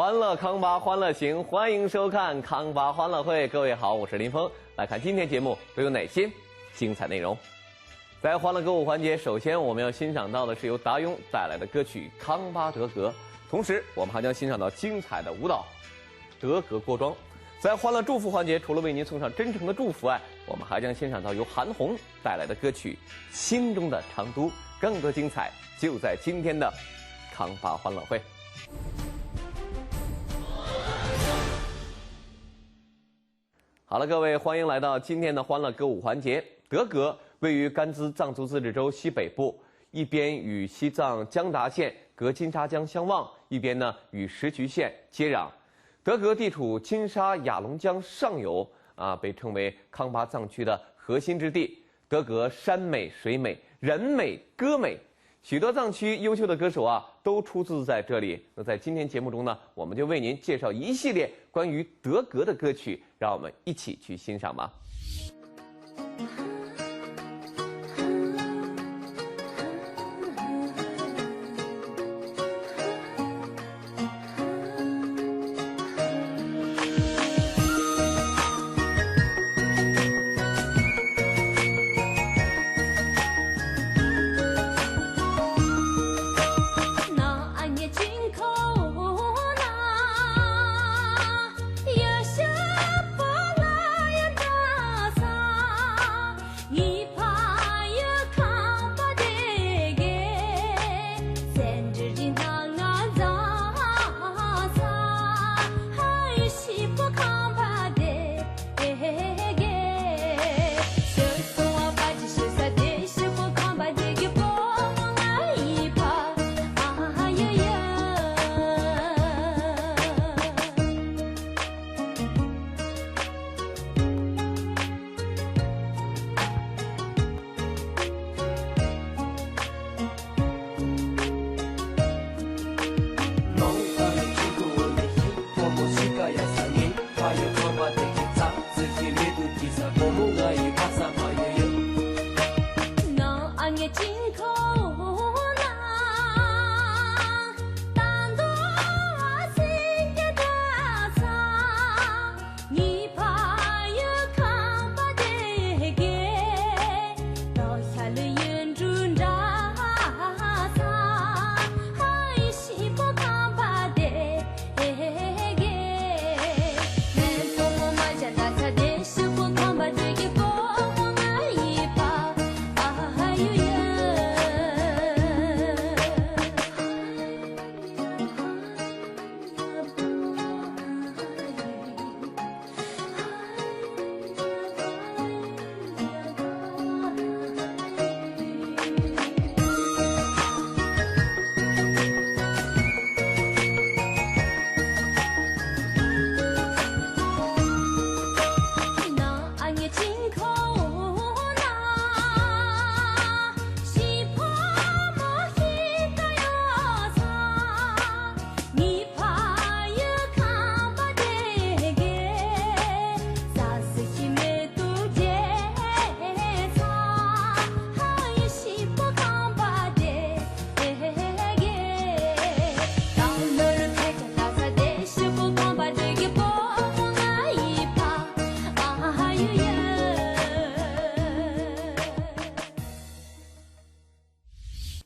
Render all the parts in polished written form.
欢乐康巴欢乐行，欢迎收看康巴欢乐会。各位好，我是林峰。来看今天节目都有哪些精彩内容。在欢乐歌舞环节，首先我们要欣赏到的是由达雍带来的歌曲《康巴德格》，同时我们还将欣赏到精彩的舞蹈《德格锅庄》。在欢乐祝福环节，除了为您送上真诚的祝福外，我们还将欣赏到由韩红带来的歌曲《心中的成都》，更多精彩就在今天的康巴欢乐会。好了，各位，欢迎来到今天的欢乐歌舞环节。德格位于甘孜藏族自治州西北部，一边与西藏江达县隔金沙江相望，一边呢与石渠县接壤。德格地处金沙雅龙江上游，被称为康巴藏区的核心之地。德格山美、水美、人美、歌美，许多藏区优秀的歌手都出自在这里。那在今天节目中呢，我们就为您介绍一系列关于德格的歌曲，让我们一起去欣赏吧。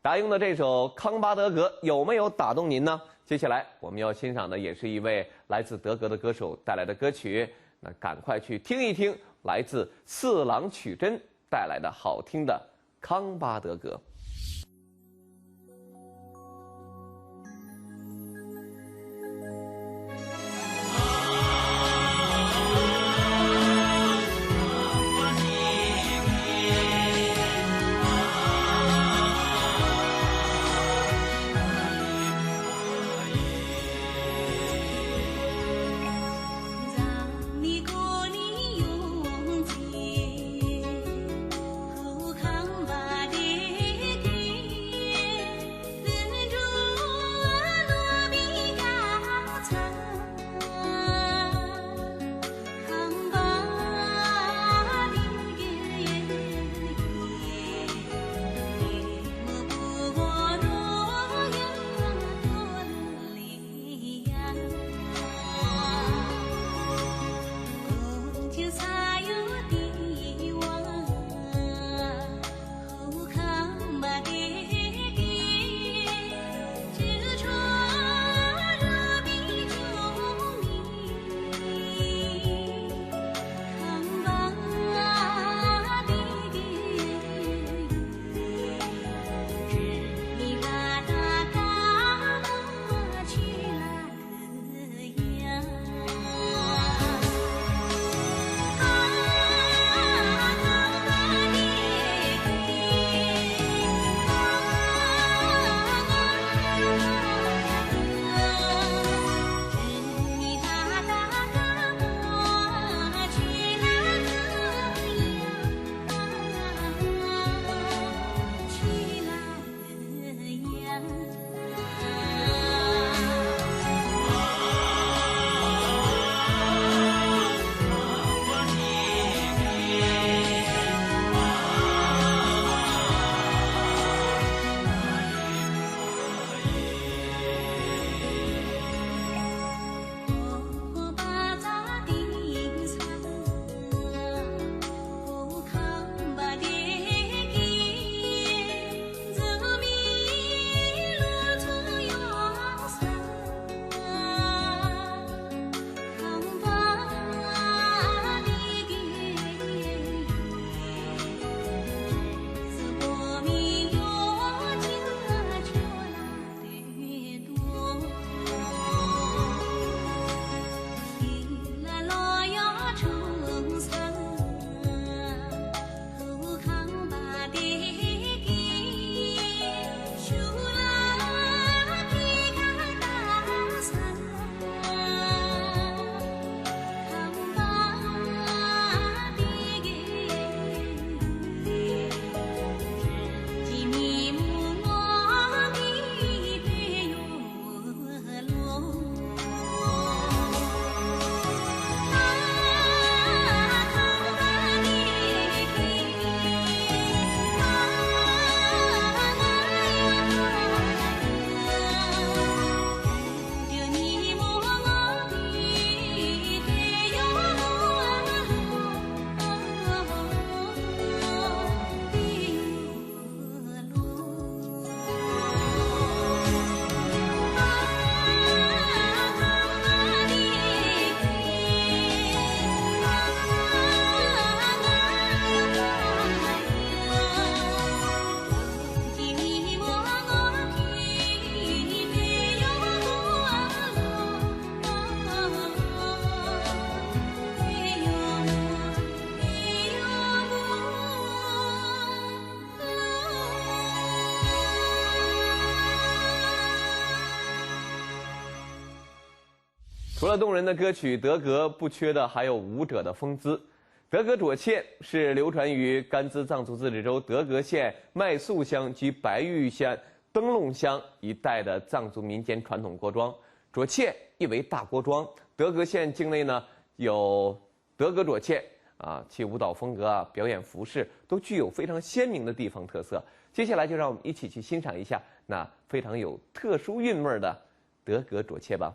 达雍的这首《康巴德格》有没有打动您呢？接下来我们要欣赏的也是一位来自德格的歌手带来的歌曲，那赶快去听一听，来自四郎曲真带来的好听的《康巴德格》。你过你永结，后康巴的。除了动人的歌曲，德格不缺的还有舞者的风姿。德格斲切是流传于甘孜藏族自治州德格县麦宿乡及白玉县灯笼乡一带的藏族民间传统锅庄。斲切意为大锅庄。德格县境内呢有德格斲切其舞蹈风格表演服饰都具有非常鲜明的地方特色。接下来就让我们一起去欣赏一下那非常有特殊韵味的德格斲切吧。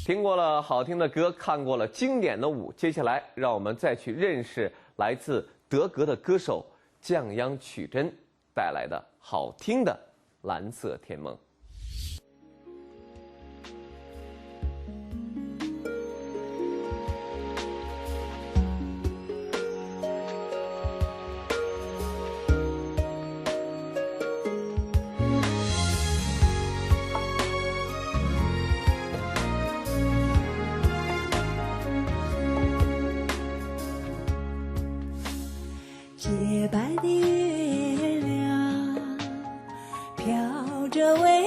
听过了好听的歌，看过了经典的舞，接下来让我们再去认识来自德格的歌手降央曲珍带来的好听的《蓝色天梦》。洁白的月亮飘着微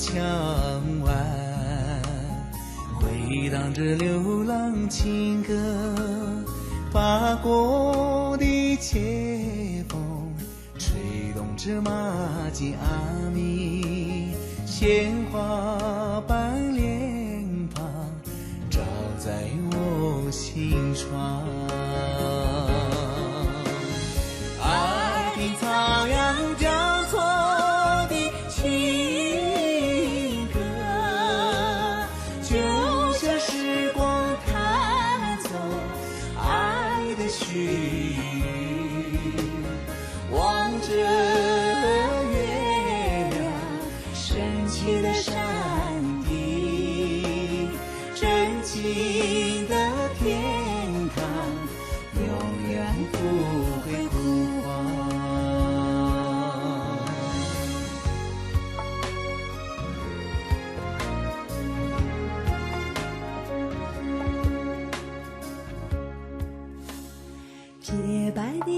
墙外，回荡着流浪情歌，法国的街风吹动着马吉阿米，鲜花般脸庞照在我心窗。爱的徜徉交错的情歌，就像时光弹奏爱的序语，望着月亮升起的山顶，真情的天堂永远不会枯黄。洁白的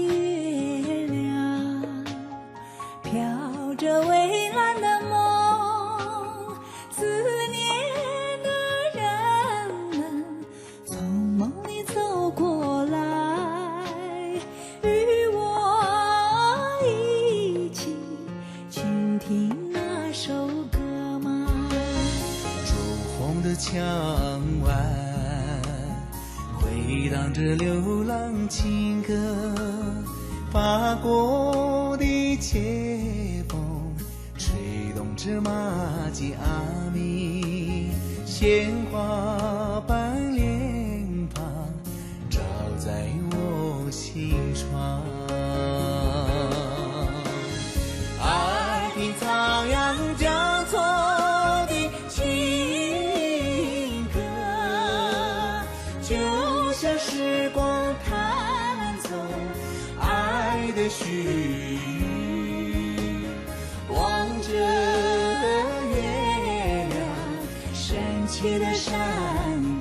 月亮飘着蔚蓝的梦，思念的人们从梦里走过来，与我一起倾听那首歌吗？朱红的墙外，回荡着流浪情歌，法国的街风吹动着马吉阿米，鲜花般脸庞照在我心窗。爱的徜徉交错的情歌，就像时光弹奏爱的序语，望着月亮升起的山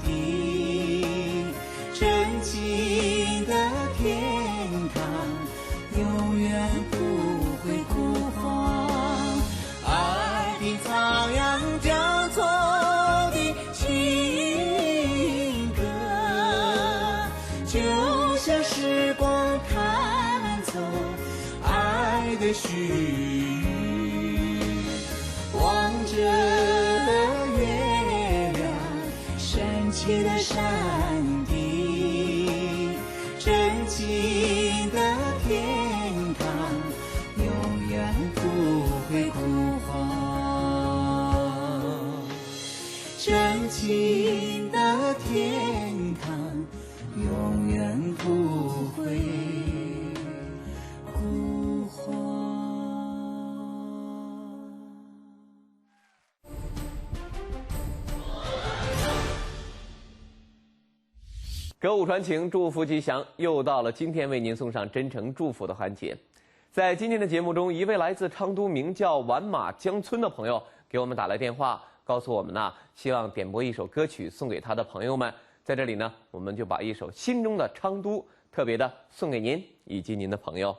顶，真情的天堂永远不会枯黄。爱的徜徉交错的情歌，就像时光弹奏爱的序语，望着月亮升起的山顶，真情的天堂永远不会枯黄，真情的天堂永远不会枯黄。歌舞传情，祝福吉祥。又到了今天为您送上真诚祝福的环节。在今天的节目中，一位来自昌都名叫丸马江村的朋友给我们打来电话，告诉我们呢，希望点播一首歌曲送给他的朋友们。在这里呢，我们就把一首《心中的昌都》特别的送给您以及您的朋友。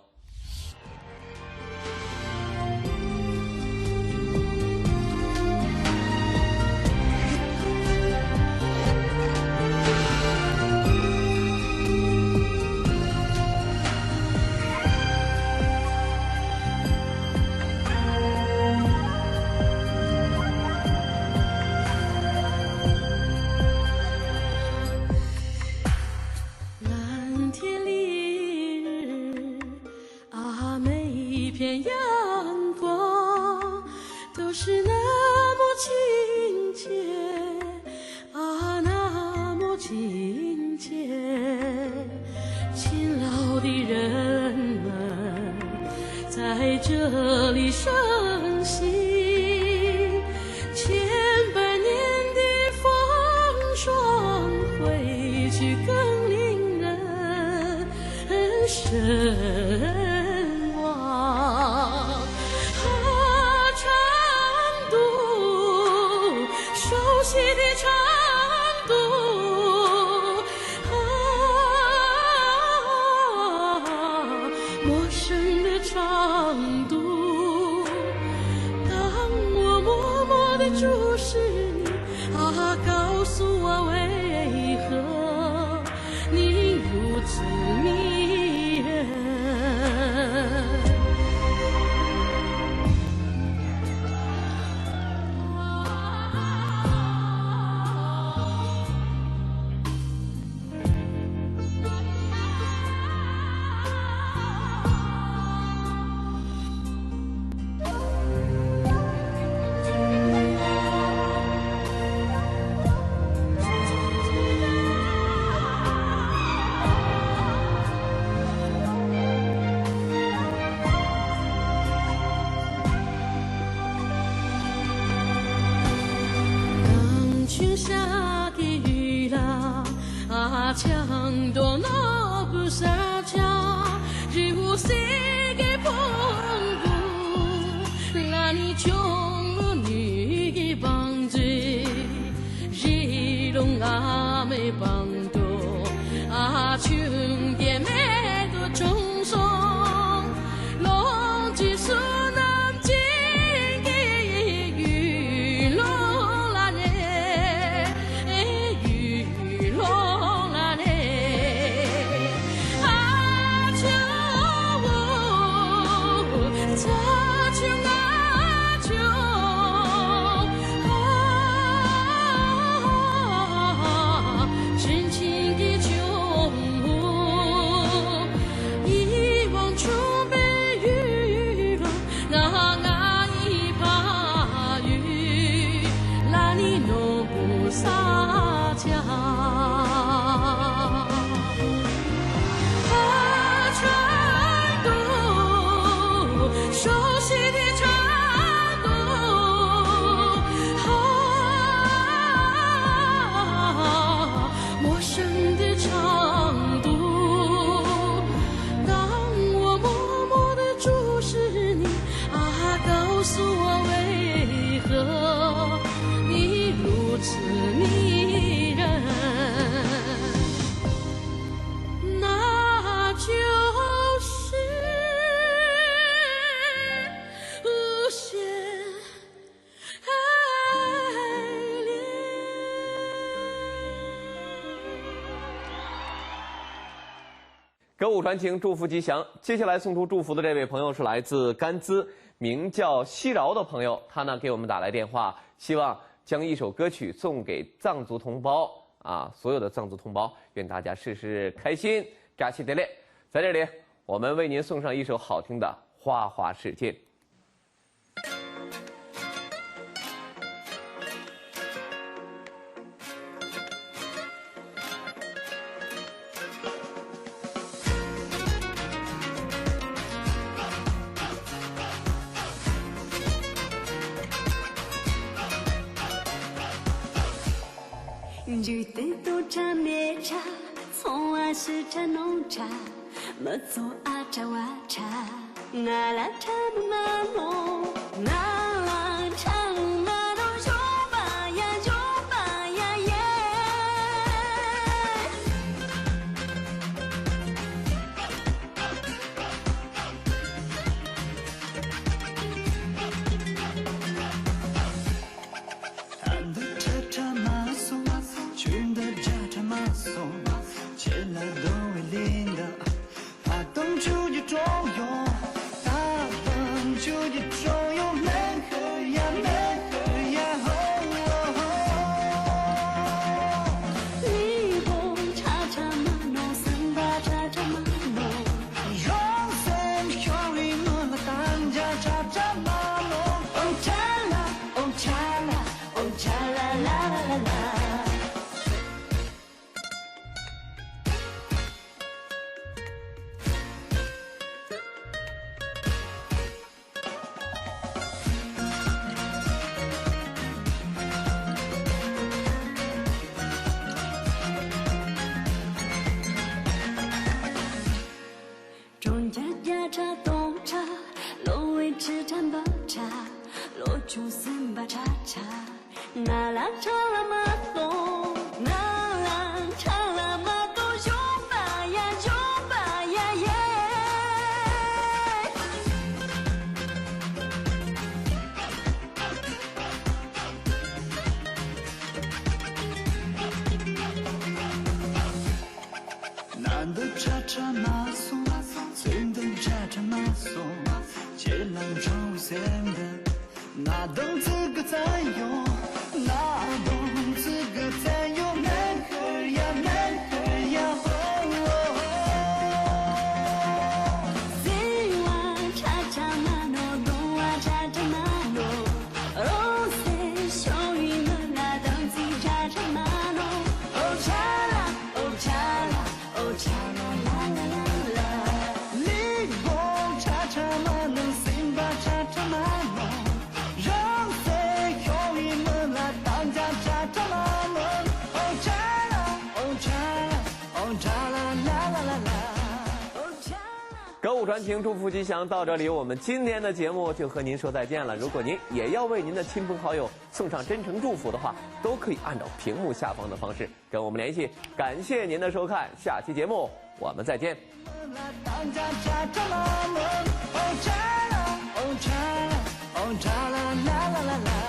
蓝天丽日啊，每一片阳光都是那么亲切啊，那么亲切。勤劳的人们在这里生息，千百年的风霜回去更令人神往啊，成都，熟悉的成都啊，陌生的成都，当我默默地的注视你，啊，告诉我为何你如此迷人。下个雨啦，啊，墙多那不撒家，日无谁给帮助，那你穷了你给帮助，日龙啊没帮助，啊，穷也没多重伤，浪迹苏南京给雨落。歌舞传情，祝福吉祥。接下来送出祝福的这位朋友是来自甘孜，名叫西饶的朋友，他呢给我们打来电话，希望将一首歌曲送给藏族同胞啊，所有的藏族同胞，愿大家事事开心，扎西德烈。在这里，我们为您送上一首好听的《花花世界》。绿的豆茶、麦茶，葱啊是茶、浓茶，么做啊茶哇茶，那拉茶不马龙，那拉茶马都有吧呀有吧呀耶。俺的茶茶马松，群的茶茶马松，前来都为领的，他等出去中用，他等出去中用，没喝呀没喝呀吼吼。你红茶茶马弄，三把茶茶马弄，让三小里我来当家茶茶马龙，哦茶啦，哦茶啦，哦茶啦啦啦啦啦。中家家茶东茶，罗威吃茶包茶，罗珠三把茶茶，那拉茶拉马东，那拉茶拉马东有吧呀有吧呀耶。赞哟，那种资格赞哟，男孩呀，男孩呀，哦哦。西哇cha cha mano，东哇cha cha mano，哦塞，小雨们啦，当起cha cha mano，哦cha啦，哦cha啦，哦cha啦啦啦啦啦。你我cha cha mano，心吧cha cha mano，让谁有你们来当家cha cha mano，哦cha啦，哦cha啦，哦cha啦啦啦啦啦。歌舞传情，祝福吉祥。到这里，我们今天的节目就和您说再见了。如果您也要为您的亲朋好友送上真诚祝福的话，都可以按照屏幕下方的方式跟我们联系。感谢您的收看，下期节目我们再见。当家cha cha mano，哦cha啦，哦cha啦，哦cha啦啦啦啦啦。